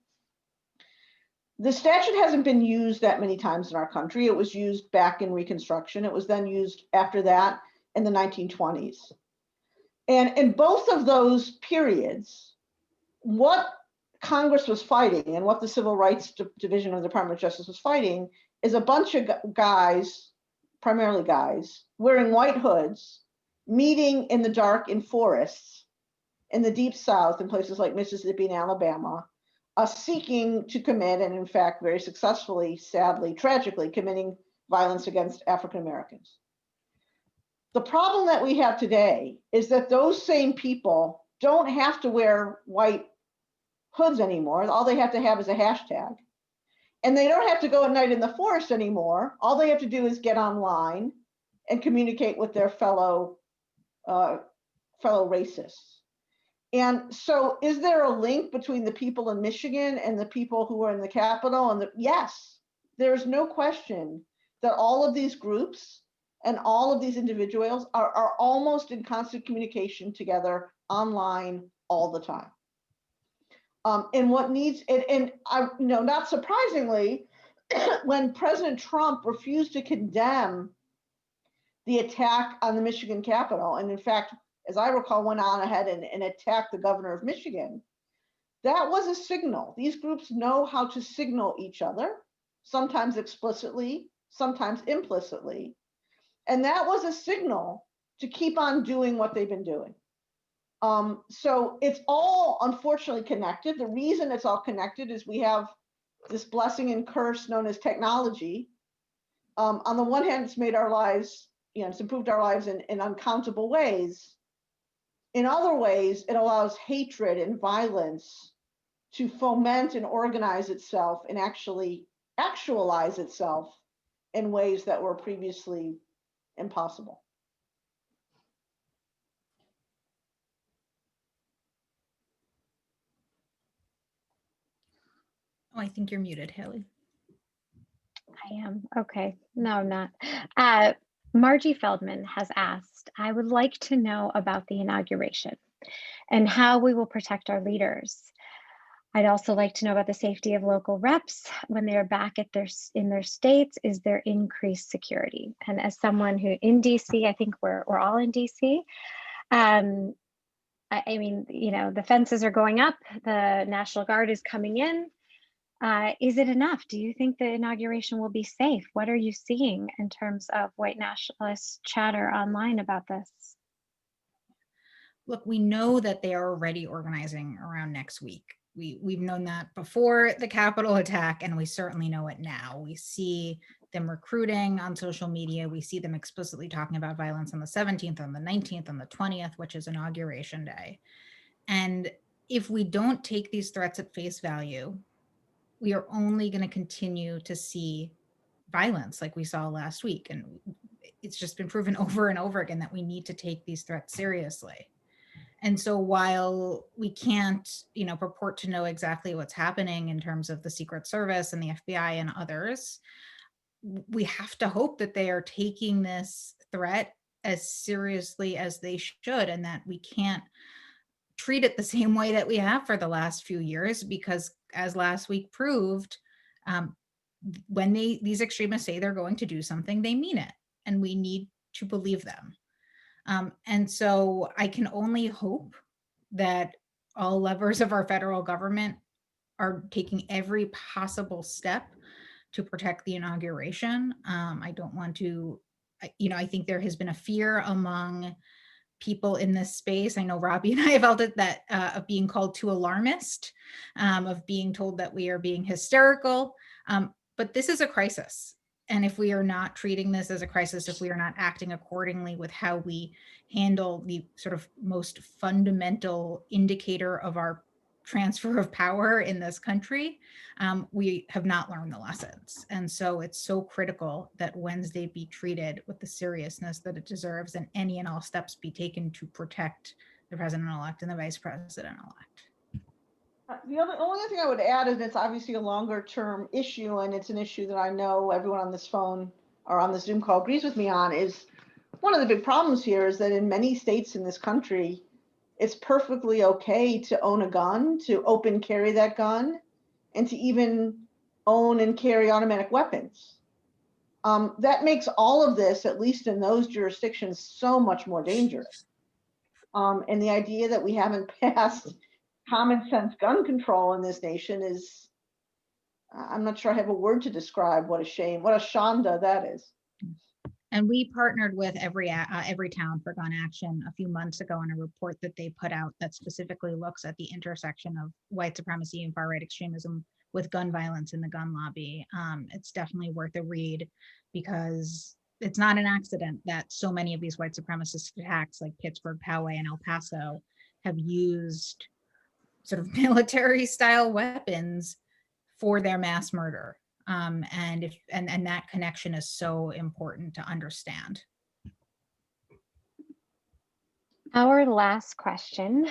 C: The statute hasn't been used that many times in our country. It was used back in Reconstruction. It was then used after that in the 1920s. And in both of those periods, what Congress was fighting and what the Civil Rights Division of the Department of Justice was fighting is a bunch of guys, primarily guys, wearing white hoods, meeting in the dark in forests in the deep South in places like Mississippi and Alabama, seeking to commit, and in fact, very successfully, sadly, tragically, committing violence against African Americans. The problem that we have today is that those same people don't have to wear white hoods anymore. All they have to have is a hashtag. And they don't have to go at night in the forest anymore. All they have to do is get online and communicate with their fellow racists. And so is there a link between the people in Michigan and the people who are in the Capitol? And yes, there's no question that all of these groups and all of these individuals are almost in constant communication together online all the time. And what needs, not surprisingly, when President Trump refused to condemn the attack on the Michigan Capitol, and in fact, as I recall, went on ahead and attacked the governor of Michigan, that was a signal. These groups know how to signal each other, sometimes explicitly, sometimes implicitly. And that was a signal to keep on doing what they've been doing. So it's all unfortunately connected. The reason it's all connected is we have this blessing and curse known as technology. On the one hand, it's made our lives, it's improved our lives in uncountable ways. In other ways, it allows hatred and violence to foment and organize itself and actually actualize itself in ways that were previously impossible.
D: Oh, I think you're muted, Halie.
A: I am. Okay. No, I'm not. Margie Feldman has asked, I would like to know about the inauguration and how we will protect our leaders. I'd also like to know about the safety of local reps when they are back at in their states. Is there increased security? And as someone who in DC, I think we're all in DC. I mean, the fences are going up. The National Guard is coming in. Is it enough? Do you think the inauguration will be safe? What are you seeing in terms of white nationalist chatter online about this?
D: Look, we know that they are already organizing around next week. We've known that before the Capitol attack, and we certainly know it now. We see them recruiting on social media. We see them explicitly talking about violence on the 17th, on the 19th, on the 20th, which is Inauguration Day. And if we don't take these threats at face value, we are only going to continue to see violence like we saw last week. And it's just been proven over and over again that we need to take these threats seriously. And so while we can't, purport to know exactly what's happening in terms of the Secret Service and the FBI and others, we have to hope that they are taking this threat as seriously as they should, and that we can't treat it the same way that we have for the last few years, because as last week proved, when these extremists say they're going to do something, they mean it, and we need to believe them. And so I can only hope that all levers of our federal government are taking every possible step to protect the inauguration. I don't want to, I think there has been a fear among people in this space. I know Robbie and I felt it, that of being called too alarmist, of being told that we are being hysterical. But this is a crisis. And if we are not treating this as a crisis, if we are not acting accordingly with how we handle the sort of most fundamental indicator of our transfer of power in this country, we have not learned the lessons. And so it's so critical that Wednesday be treated with the seriousness that it deserves, and any and all steps be taken to protect the president-elect and the vice president-elect.
C: The only thing I would add is it's obviously a longer term issue, and it's an issue that I know everyone on this phone or on the Zoom call agrees with me on. Is one of the big problems here is that in many states in this country, it's perfectly okay to own a gun, to open carry that gun, and to even own and carry automatic weapons. That makes all of this, at least in those jurisdictions, so much more dangerous. And the idea that we haven't passed common sense gun control in this nation is, I'm not sure I have a word to describe what a shame, what a shanda that is.
D: And we partnered with every town for gun action a few months ago on a report that they put out that specifically looks at the intersection of white supremacy and far right extremism with gun violence in the gun lobby. It's definitely worth a read because it's not an accident that so many of these white supremacist attacks like Pittsburgh, Poway, and El Paso have used sort of military style weapons for their mass murder. And that connection is so important to understand.
A: Our last question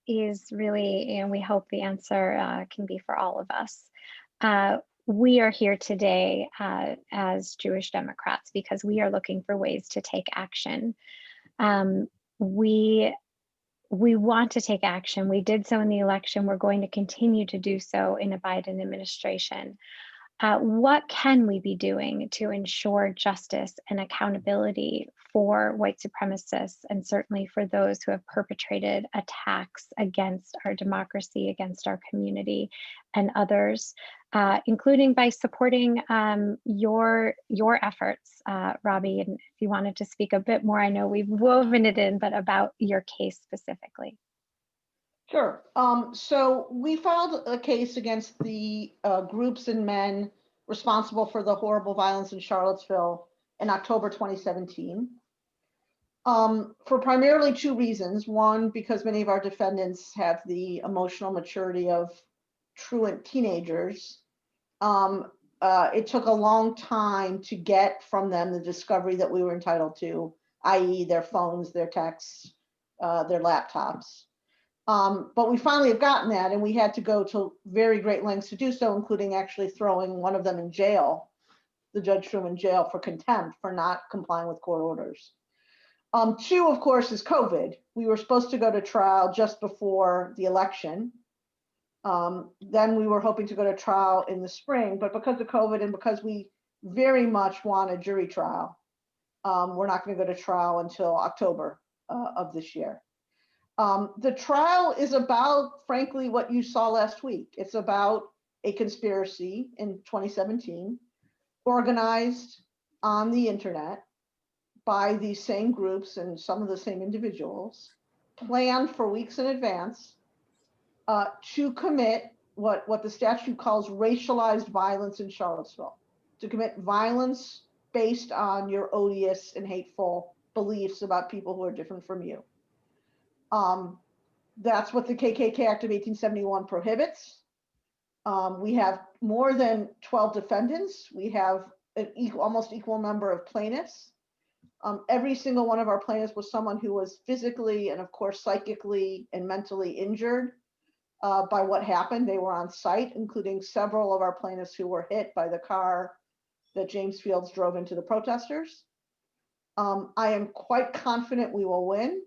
A: is really, and we hope the answer can be for all of us. We are here today as Jewish Democrats because we are looking for ways to take action. We want to take action. We did so in the election. We're going to continue to do so in a Biden administration. What can we be doing to ensure justice and accountability for white supremacists and certainly for those who have perpetrated attacks against our democracy, against our community and others, including by supporting your efforts, Robbie, and if you wanted to speak a bit more, I know we've woven it in, but about your case specifically.
C: Sure. So we filed a case against the groups and men responsible for the horrible violence in Charlottesville in October 2017. For primarily two reasons. One, because many of our defendants have the emotional maturity of truant teenagers. It took a long time to get from them the discovery that we were entitled to, i.e. their phones, their texts, their laptops. But we finally have gotten that, and we had to go to very great lengths to do so, including actually throwing one of them in jail, the Judge threw him in jail for contempt for not complying with court orders. Two, of course, is COVID. We were supposed to go to trial just before the election. Then we were hoping to go to trial in the spring, but because of COVID and because we very much want a jury trial, we're not going to go to trial until October of this year. The trial is about, frankly, what you saw last week. It's about a conspiracy in 2017, organized on the internet by these same groups and some of the same individuals, planned for weeks in advance to commit what the statute calls racialized violence in Charlottesville, to commit violence based on your odious and hateful beliefs about people who are different from you. That's what the KKK Act of 1871 prohibits. We have more than 12 defendants. We have an almost equal number of plaintiffs. Every single one of our plaintiffs was someone who was physically and of course psychically and mentally injured by what happened. They were on site, including several of our plaintiffs who were hit by the car that James Fields drove into the protesters. I am quite confident we will win.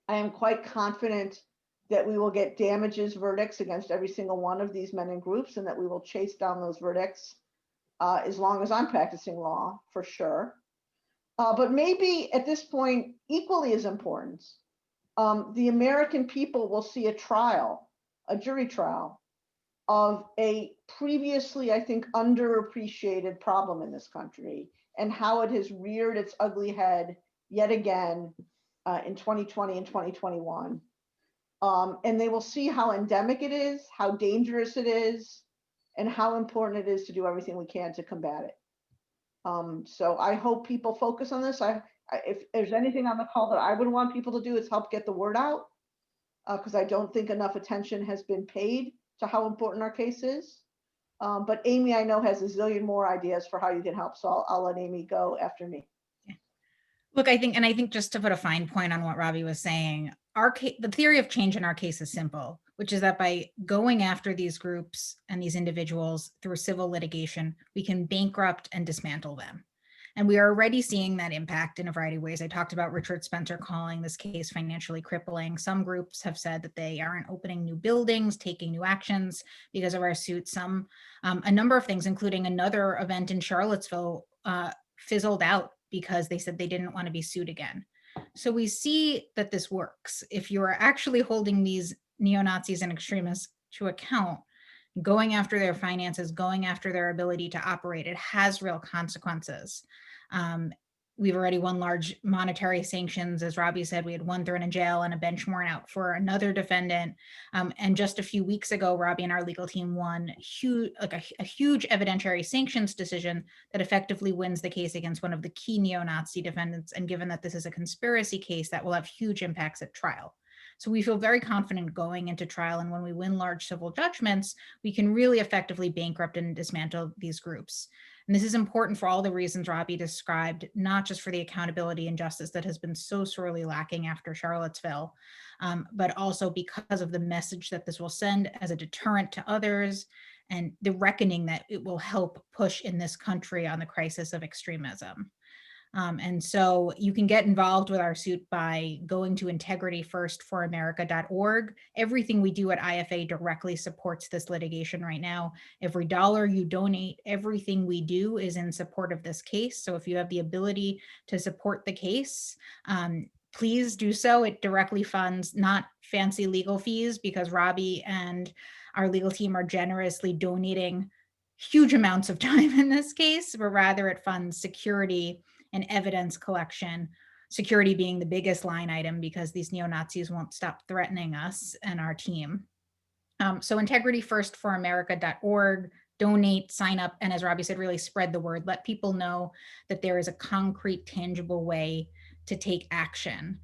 C: I am quite confident that we will get damages verdicts against every single one of these men and groups, and that we will chase down those verdicts as long as I'm practicing law, for sure. But maybe at this point, equally as important, the American people will see a trial, a jury trial, of a previously, I think, underappreciated problem in this country and how it has reared its ugly head yet again in 2020 and 2021. And they will see how endemic it is, how dangerous it is, and how important it is to do everything we can to combat it. So I hope people focus on this. If there's anything on the call that I would want people to do, is help get the word out, because I don't think enough attention has been paid to how important our case is. But Amy, I know, has a zillion more ideas for how you can help. So I'll let Amy go after me.
D: Look, I think just to put a fine point on what Robbie was saying, the theory of change in our case is simple, which is that by going after these groups and these individuals through civil litigation, we can bankrupt and dismantle them. And we are already seeing that impact in a variety of ways. I talked about Richard Spencer calling this case financially crippling. Some groups have said that they aren't opening new buildings, taking new actions because of our suit. A number of things, including another event in Charlottesville, fizzled out because they said they didn't want to be sued again. So we see that this works. If you are actually holding these neo-Nazis and extremists to account, going after their finances, going after their ability to operate, it has real consequences. We've already won large monetary sanctions. As Robbie said, we had one thrown in jail and a bench warrant out for another defendant. And just a few weeks ago, Robbie and our legal team won a huge evidentiary sanctions decision that effectively wins the case against one of the key neo-Nazi defendants. And given that this is a conspiracy case, that will have huge impacts at trial. So we feel very confident going into trial. And when we win large civil judgments, we can really effectively bankrupt and dismantle these groups. And this is important for all the reasons Robbie described, not just for the accountability and justice that has been so sorely lacking after Charlottesville, but also because of the message that this will send as a deterrent to others and the reckoning that it will help push in this country on the crisis of extremism. And so you can get involved with our suit by going to integrityfirstforamerica.org. Everything we do at IFA directly supports this litigation right now. Every dollar you donate, everything we do is in support of this case. So if you have the ability to support the case, please do so. It directly funds not fancy legal fees, because Robbie and our legal team are generously donating huge amounts of time in this case, but rather it funds security and evidence collection, security being the biggest line item because these neo-Nazis won't stop threatening us and our team. So integrityfirstforamerica.org, donate, sign up, and as Robbie said, really spread the word. Let people know that there is a concrete, tangible way to take action.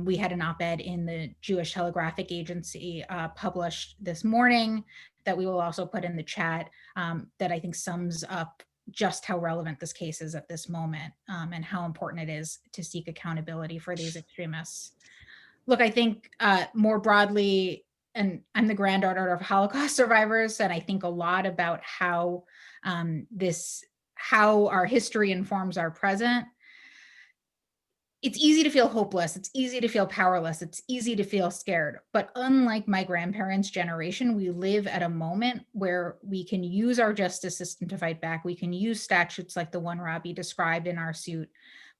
D: We had an op-ed in the Jewish Telegraphic Agency published this morning that we will also put in the chat that I think sums up just how relevant this case is at this moment, and how important it is to seek accountability for these extremists. Look, I think more broadly, and I'm the granddaughter of Holocaust survivors, and I think a lot about how how our history informs our present. It's easy to feel hopeless. It's easy to feel powerless. It's easy to feel scared. But unlike my grandparents' generation, we live at a moment where we can use our justice system to fight back. We can use statutes like the one Robbie described in our suit.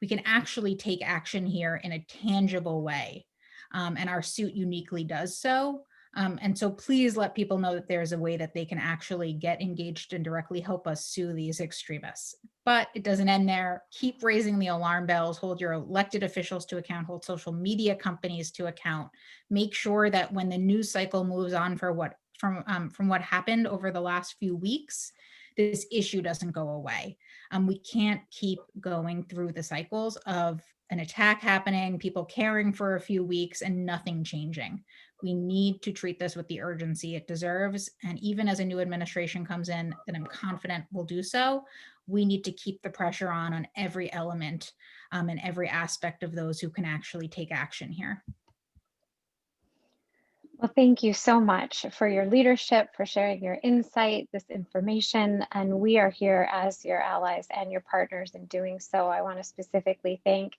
D: We can actually take action here in a tangible way. And our suit uniquely does so. And so please let people know that there's a way that they can actually get engaged and directly help us sue these extremists. But it doesn't end there. Keep raising the alarm bells, hold your elected officials to account, hold social media companies to account. Make sure that when the news cycle moves on from what happened over the last few weeks, this issue doesn't go away. We can't keep going through the cycles of an attack happening, people caring for a few weeks and nothing changing. We need to treat this with the urgency it deserves. And even as a new administration comes in, that I'm confident will do so, we need to keep the pressure on every element and every aspect of those who can actually take action here.
A: Well, thank you so much for your leadership, for sharing your insight, this information, and we are here as your allies and your partners in doing so. I want to specifically thank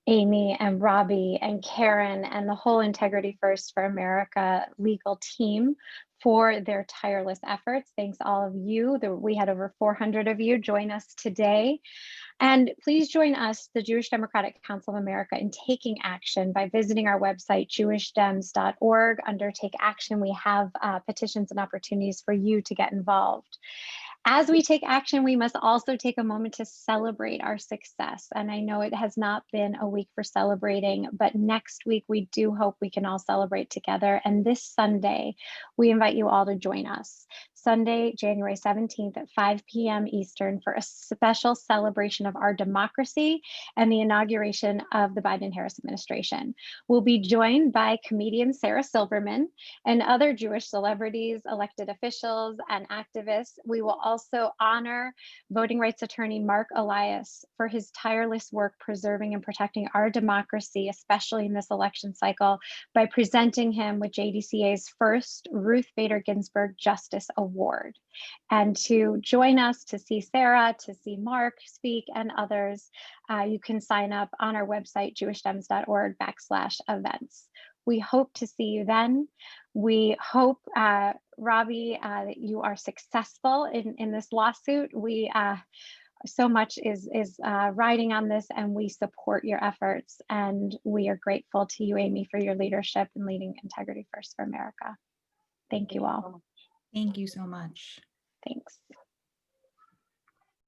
A: Amy and Robbie and Karen and the whole Integrity First for America legal team for their tireless efforts. Thanks all of you. We had over 400 of you join us today. And please join us, the Jewish Democratic Council of America, in taking action by visiting our website, jewishdems.org. Under Take Action, we have petitions and opportunities for you to get involved. As we take action, we must also take a moment to celebrate our success. And I know it has not been a week for celebrating, but next week we do hope we can all celebrate together. And this Sunday, we invite you all to join us. Sunday, January 17th at 5 p.m. Eastern for a special celebration of our democracy and the inauguration of the Biden-Harris administration. We'll be joined by comedian Sarah Silverman and other Jewish celebrities, elected officials, and activists. We will also honor voting rights attorney Mark Elias for his tireless work preserving and protecting our democracy, especially in this election cycle, by presenting him with JDCA's first Ruth Bader Ginsburg Justice Award. Award. And to join us, to see Sarah, to see Mark speak and others, you can sign up on our website, jewishdems.org/events. We hope to see you then. We hope, Robbie, that you are successful in this lawsuit. We so much is riding on this, and we support your efforts. And we are grateful to you, Amy, for your leadership in leading Integrity First for America. Thank you all.
D: Thank you so much.
A: Thanks.